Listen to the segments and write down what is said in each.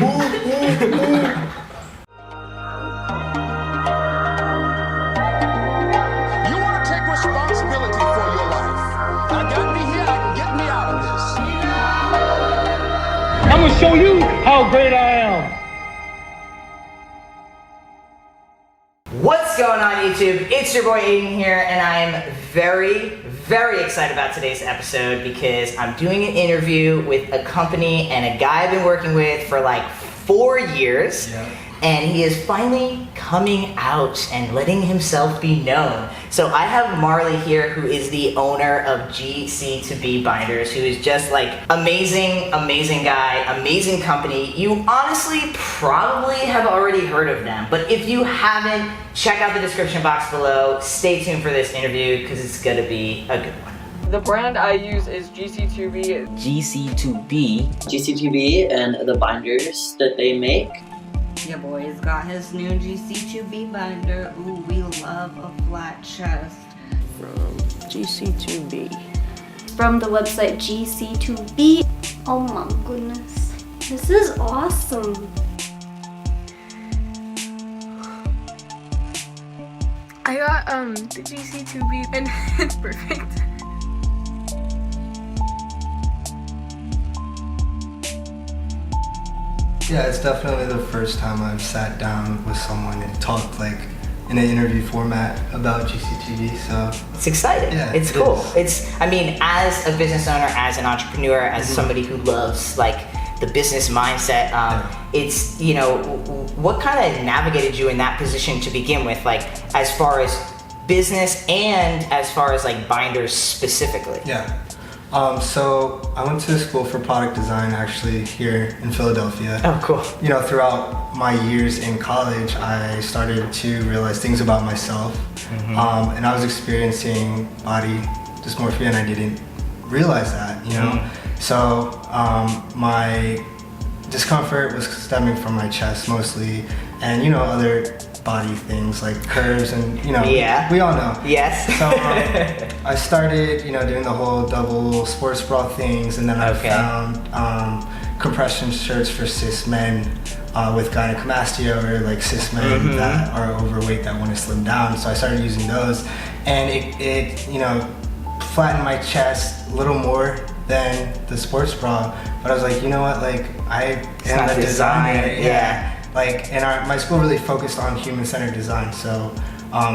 want to take responsibility for your life. I got me here, I can get me out of this. I'm gonna show you how great I am. What's going on, YouTube? It's your boy Aydian here, and I'm very excited about today's episode because I'm doing an interview with a company and a guy I've been working with for like 4 years. Yeah. And he is finally coming out and letting himself be known. So I have Marli here, who is the owner of GC2B Binders, who is just like amazing guy, amazing company. You honestly probably have already heard of them, but if you haven't, check out the description box below. Stay tuned for this interview because it's gonna be a good one. The brand I use is GC2B. GC2B. GC2B and the binders that they make. Your boy's got his new GC2B binder. Ooh, we love a flat chest. From GC2B. From the website GC2B. Oh my goodness. This is awesome. I got the GC2B and it's perfect. Yeah, it's definitely the first time I've sat down with someone and talked like in an interview format about GC2B, so. It's exciting. Yeah, it's cool. I mean, as a business owner, as an entrepreneur, as somebody who loves like the business mindset, it's, you know, what kind of navigated you in that position to begin with, like as far as business and as far as like binders specifically? Yeah. So I went to school for product design actually here in Philadelphia. Oh, cool. You know, throughout my years in college, I started to realize things about myself. And I was experiencing body dysmorphia and I didn't realize that, you know? So my discomfort was stemming from my chest mostly and, you know, other body things like curves and, you know, we all know. Yes. So I started, you know, doing the whole double sports bra things, and then I found compression shirts for cis men with gynecomastia, or like cis men that are overweight that want to slim down. So I started using those, and it you know, flattened my chest a little more than the sports bra. But I was like, you know what, like I am a designer. Yeah. Like, and my school really focused on human-centered design, so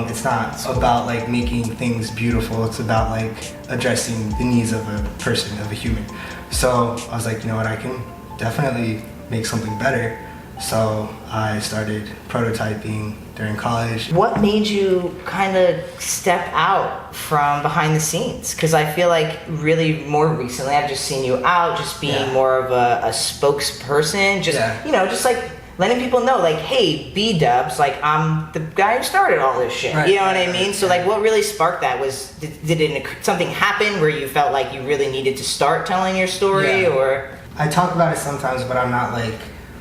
it's not about like making things beautiful, it's about like addressing the needs of a person, of a human. So I was like, you know what, I can definitely make something better. So I started prototyping during college. What made you kind of step out from behind the scenes? Because I feel like really more recently I've just seen you out, just being more of a spokesperson, just, you know, just like letting people know, like, hey, B-dubs, like, I'm the guy who started all this shit. You know what I mean? So, like, what really sparked that was, did something happen where you felt like you really needed to start telling your story, or? I talk about it sometimes, but I'm not, like,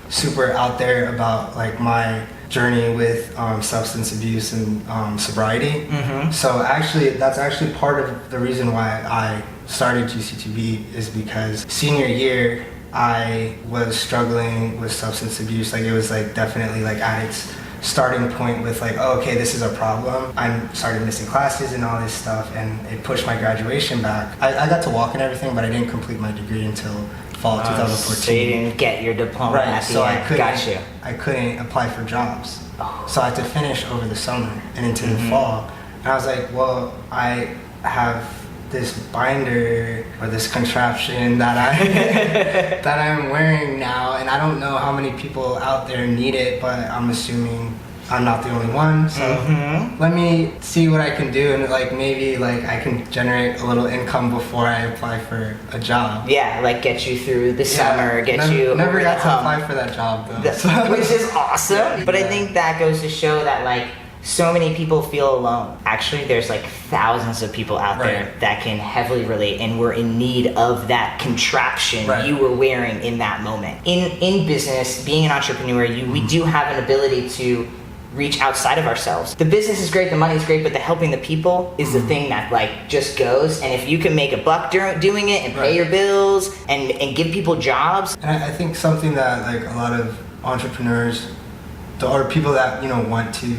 super out there about, like, my journey with substance abuse and sobriety. So, actually, that's actually part of the reason why I started GC2B is because senior year, I was struggling with substance abuse. Like, it was like definitely like at its starting point with like, oh, okay, this is a problem. I started missing classes and all this stuff, and it pushed my graduation back. I got to walk and everything, but I didn't complete my degree until fall of 2014. So you didn't get your diploma at the end. I couldn't apply for jobs. So I had to finish over the summer and into the fall. And I was like, well, I have this binder or this contraption that I'm wearing now, and I don't know how many people out there need it, but I'm assuming I'm not the only one. So let me see what I can do, and like maybe like I can generate a little income before I apply for a job. Yeah, like get you through the summer, you never got to apply for that job though. Which is awesome. But I think that goes to show that like so many people feel alone. Actually, there's like thousands of people out there that can heavily relate, and were in need of that contraption you were wearing in that moment. In business, being an entrepreneur, we do have an ability to reach outside of ourselves. The business is great, the money is great, but the helping the people is the thing that like just goes. And if you can make a buck doing it and pay your bills and give people jobs. And I think something that like a lot of entrepreneurs or people that, you know, want to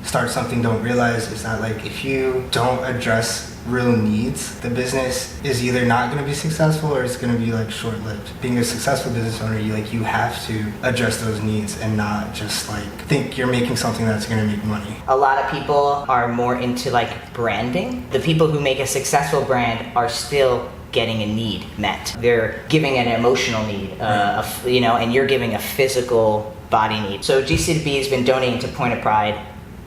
start something don't realize is that like if you don't address real needs, the business is either not going to be successful or it's going to be like short-lived. Being a successful business owner, you have to address those needs and not just like think you're making something that's going to make money. A lot of people are more into like branding. The people who make a successful brand are still getting a need met. They're giving an emotional need, you know, and you're giving a physical body need. So GC2B has been donating to Point of Pride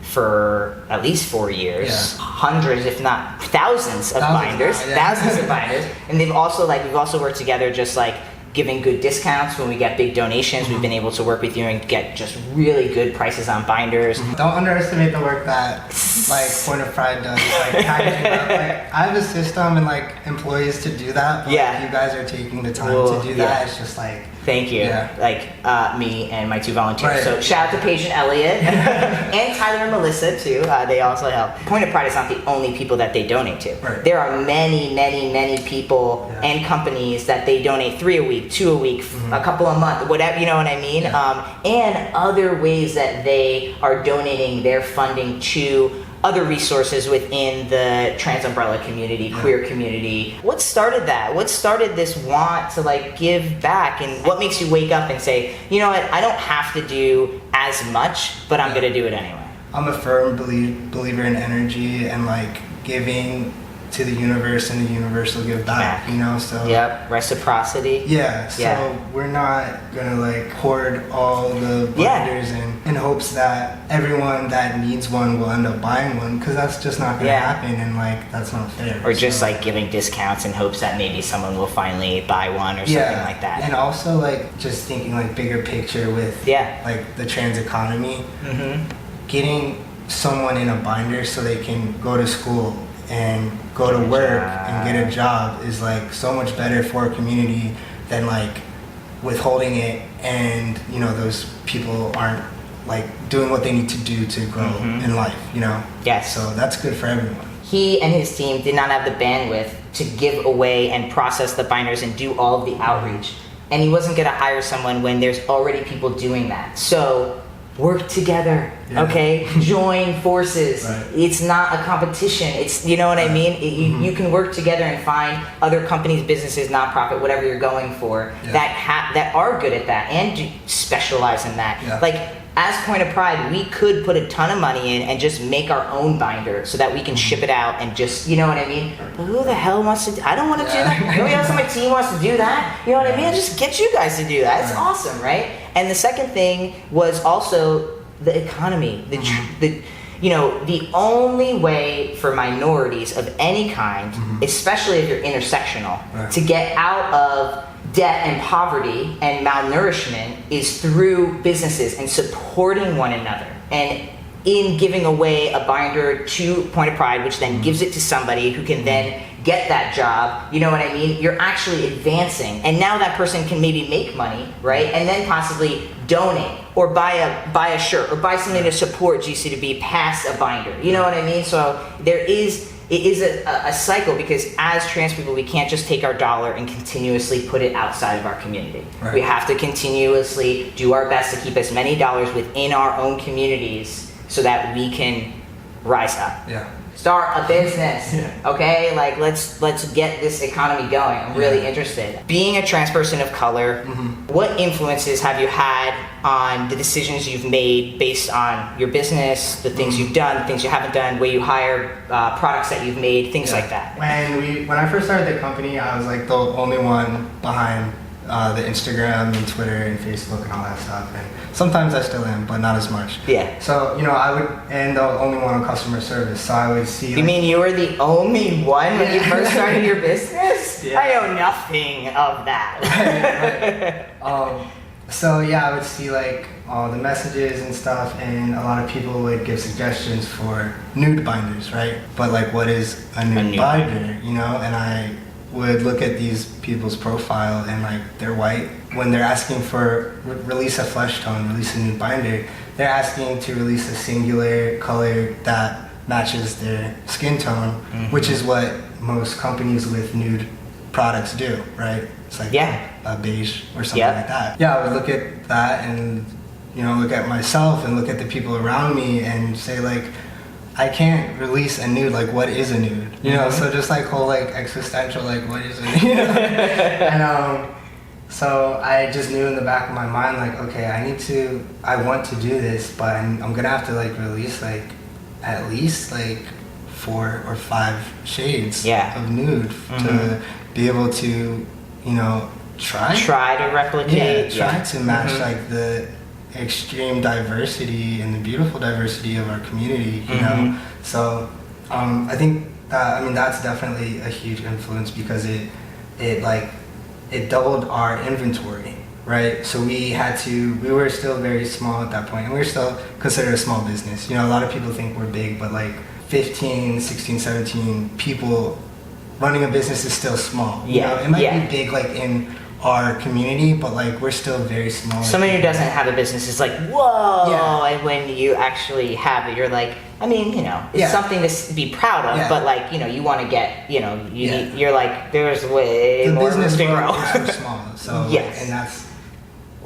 for at least 4 years, hundreds if not thousands of binders, thousands of binders, and we've also worked together just like giving good discounts when we get big donations. We've been able to work with you and get just really good prices on binders. Don't underestimate the work that like Point of Pride does, like packaging up. Like, I have a system and like employees to do that, but like, you guys are taking the time to do that. It's just like, thank you. Like me and my 2 volunteers. So shout out to Paige and Elliot and Tyler and Melissa too. They also help. Point of Pride is not the only people that they donate to. There are many people and companies that they donate 3 a week, 2 a week, a couple a month, whatever, you know what I mean? And other ways that they are donating their funding to other resources within the trans umbrella community, queer community. What started that? What started this want to like give back? And what makes you wake up and say, you know what, I don't have to do as much, but I'm gonna do it anyway? I'm a firm believer in energy and like giving to the universe and the universe will give back, you know, so. Reciprocity. So we're not gonna like hoard all the binders in hopes that everyone that needs one will end up buying one, because that's just not gonna happen, and like that's not fair. Or just like giving discounts in hopes that maybe someone will finally buy one or something like that. And also like just thinking like bigger picture with like the trans economy, getting someone in a binder so they can go to school and go to work and get a job is like so much better for a community than like withholding it, and you know those people aren't like doing what they need to do to grow in life, you know. So that's good for everyone. He and his team did not have the bandwidth to give away and process the binders and do all of the outreach, and he wasn't going to hire someone when there's already people doing that. So work together, okay? Join forces. It's not a competition. It's, you know what I mean? You can work together and find other companies, businesses, nonprofit, whatever you're going for, that are good at that and specialize in that. Like, as Point of Pride, we could put a ton of money in and just make our own binder so that we can ship it out and just, you know what I mean? But who the hell wants to, I don't want to do that. Nobody else on my team wants to do that. You know what I mean? I'll just get you guys to do that. It's awesome, right? And the second thing was also the economy. You know, the only way for minorities of any kind, especially if you're intersectional, to get out of debt and poverty and malnourishment is through businesses and supporting one another. And in giving away a binder to Point of Pride, which then gives it to somebody who can then get that job, you know what I mean? You're actually advancing. And now that person can maybe make money, right? And then possibly donate or buy a shirt or buy something to support GC2B past a binder. You know what I mean? So it is a cycle, because as trans people, we can't just take our dollar and continuously put it outside of our community. We have to continuously do our best to keep as many dollars within our own communities so that we can rise up. Start a business, okay? Like let's get this economy going. I'm really interested. Being a trans person of color, what influences have you had on the decisions you've made based on your business, the things you've done, the things you haven't done, where you hire, products that you've made, things like that? When I first started the company, I was like the only one behind the Instagram and Twitter and Facebook and all that stuff, and sometimes I still am, but not as much. So, you know, and the only one on customer service, so I would see. You mean you were the only one when you first started your business? I know nothing of that. So yeah, I would see like all the messages and stuff, and a lot of people would give suggestions for nude binders, right? But like, what is a nude binder, you know? And I would look at these people's profile and like they're white, when they're asking for release a flesh tone, release a nude binder, they're asking to release a singular color that matches their skin tone, which is what most companies with nude products do, right? It's like a beige or something like that. Yeah, I would look at that and, you know, look at myself and look at the people around me and say like, I can't release a nude, like what is a nude? You know, so just like whole like existential, like what is a nude? You know? And so I just knew in the back of my mind, like, okay, I want to do this, but I'm gonna have to like release like at least like 4 or 5 shades of nude to be able to, you know, try to replicate, try to match like the extreme diversity and the beautiful diversity of our community, you know. So I think that's definitely a huge influence because it doubled our inventory, right? So we were still very small at that point, and we were still considered a small business. You know, a lot of people think we're big, but like 15, 16, 17 people running a business is still small. You know, it might be big like in our community, but like we're still very small. Someone who doesn't have a business is like, whoa, and when you actually have it, you're like, I mean, you know, it's something to be proud of, but like, you know, you want to get, you know, you're like, there's way more room to grow. The business is so small, so and that's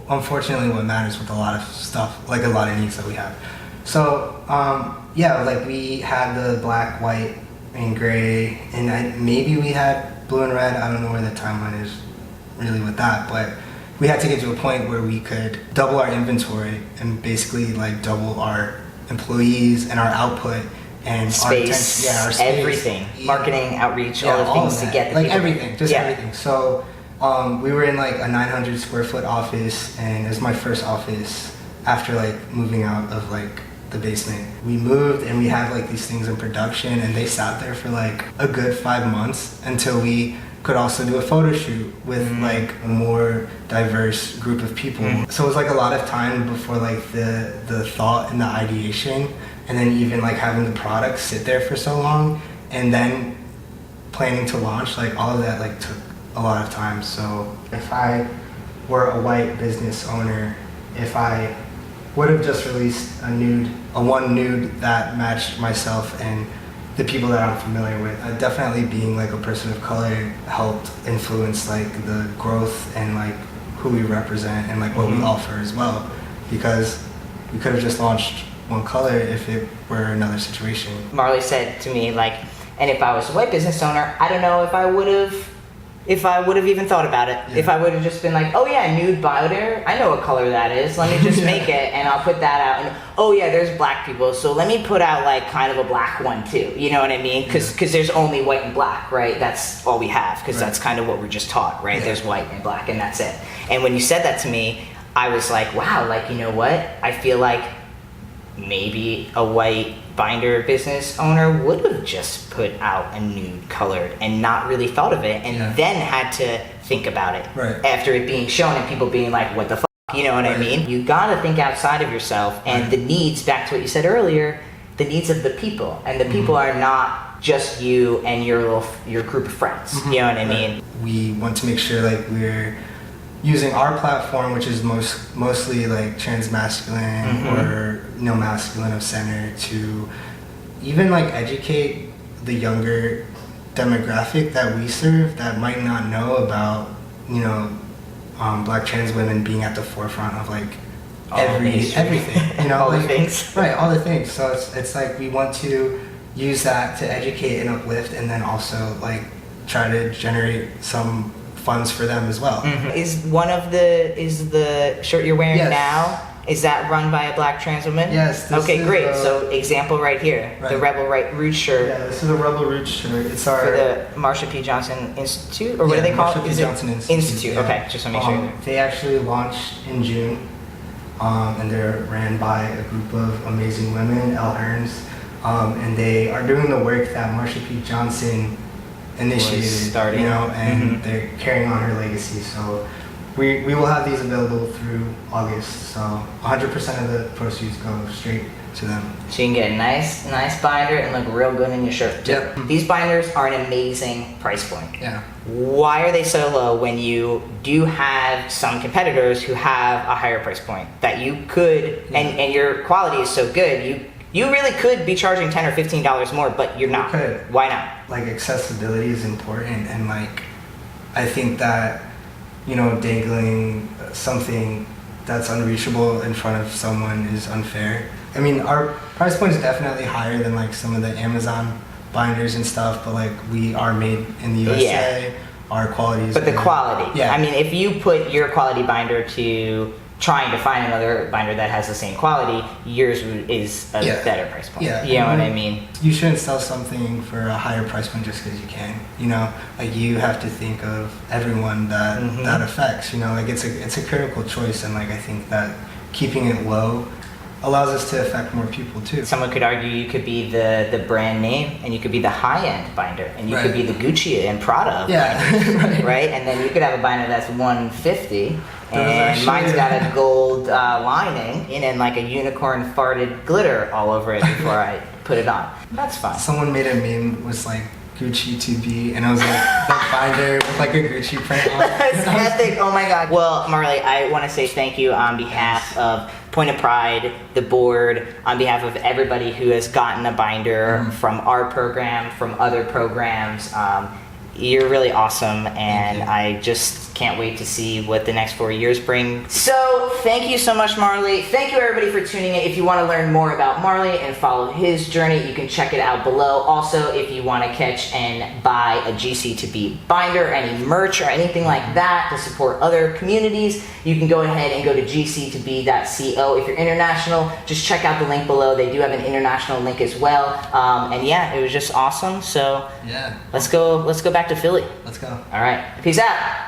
unfortunately what matters with a lot of stuff, like a lot of needs that we have. So like we had the black, white, and gray, and maybe we had blue and red. I don't know where the timeline is really with that, but we had to get to a point where we could double our inventory and basically like double our employees and our output and space, our space, everything, marketing, outreach, all the things to get the like people. everything, just everything. So we were in like a 900 square foot office, and it was my first office after like moving out of like the basement. We moved and we had like these things in production, and they sat there for like a good 5 months until we could also do a photo shoot with like a more diverse group of people. So it was like a lot of time before like the thought and the ideation, and then even like having the product sit there for so long, and then planning to launch, like all of that like took a lot of time. So if I were a white business owner, if I would have just released a one nude that matched myself and the people that I'm familiar with, definitely being like a person of color helped influence like the growth and like who we represent and like what we offer as well, because we could have just launched one color if it were another situation. Marli said to me like, and if I was a white business owner, I don't know if I would have even thought about it. If I would have just been like, oh yeah, nude binder, I know what color that is, let me just make it and I'll put that out. And oh yeah, there's black people, so let me put out like kind of a black one too. You know what I mean? Because there's only white and black, right? That's all we have, because that's kind of what we're just taught, right? There's white and black and that's it. And when you said that to me, I was like, wow, like, you know what? I feel like maybe a white binder business owner would have just put out a nude colored and not really thought of it, and then had to think about it after it being shown and people being like, what the fuck, you know what I mean? You gotta think outside of yourself, and the needs, back to what you said earlier, the needs of the people, and the people are not just you and your group of friends, you know what I mean? We want to make sure like we're using our platform, which is mostly like transmasculine or masculine of center, to even like educate the younger demographic that we serve that might not know about, black trans women being at the forefront of like everything, all like, the things, right? All the things. So it's like we want to use that to educate and uplift, and then also like try to generate some funds for them as well. Is the shirt you're wearing now, is that run by a black trans woman? Yes. Okay, great. So example right here, the Rebel Rouge shirt. Yeah, this is a Rebel Rouge shirt. It's our for the Marsha P. Johnson Institute, or what do they call it? Marsha P. Johnson Institute. Yeah. Okay, just to make sure. They actually launched in June, and they're ran by a group of amazing women, Elle Hearns, and they are doing the work that Marsha P. Johnson initiated, starting. and they're carrying on her legacy. So we will have these available through August, so 100% of the proceeds go straight to them. So you can get a nice binder and look real good in your shirt too. Yep. These binders are an amazing price point. Yeah. Why are they so low when you do have some competitors who have a higher price point that you could, and your quality is so good, you really could be charging $10 or $15 more, but you're not. You could. Why not? Like, accessibility is important, and like, I think that, you know, dangling something that's unreachable in front of someone is unfair. I mean, our price point is definitely higher than like some of the Amazon binders and stuff, but like, we are made in the USA. Our quality is But the good. quality. Yeah. I mean, if you put your quality binder to trying to find another binder that has the same quality, yours is a better price point. Yeah. You know what I mean? You shouldn't sell something for a higher price point just because you can. You know, like, you have to think of everyone that that affects. You know, like, it's a critical choice, and like, I think that keeping it low allows us to affect more people too. Someone could argue you could be the brand name, and you could be the high-end binder, and you could be the Gucci and Prada binder, right? And then you could have a binder that's $150, and mine's got a gold lining and like a unicorn farted glitter all over it before I put it on. That's fine. Someone made a meme was like GC2B, and it was like that binder with like a Gucci print on it. That's epic. Oh my god. Well, Marli, I want to say thank you on behalf of Point of Pride, the board, on behalf of everybody who has gotten a binder from our program, from other programs. You're really awesome, and I just can't wait to see what the next 4 years bring. So, thank you so much, Marli. Thank you, everybody, for tuning in. If you want to learn more about Marli and follow his journey, you can check it out below. Also, if you want to catch and buy a GC2B binder, any merch, or anything like that to support other communities, you can go ahead and go to gc2b.co. If you're international, just check out the link below. They do have an international link as well. And yeah, it was just awesome. So, let's go back to Philly. Let's go. All right. Peace out.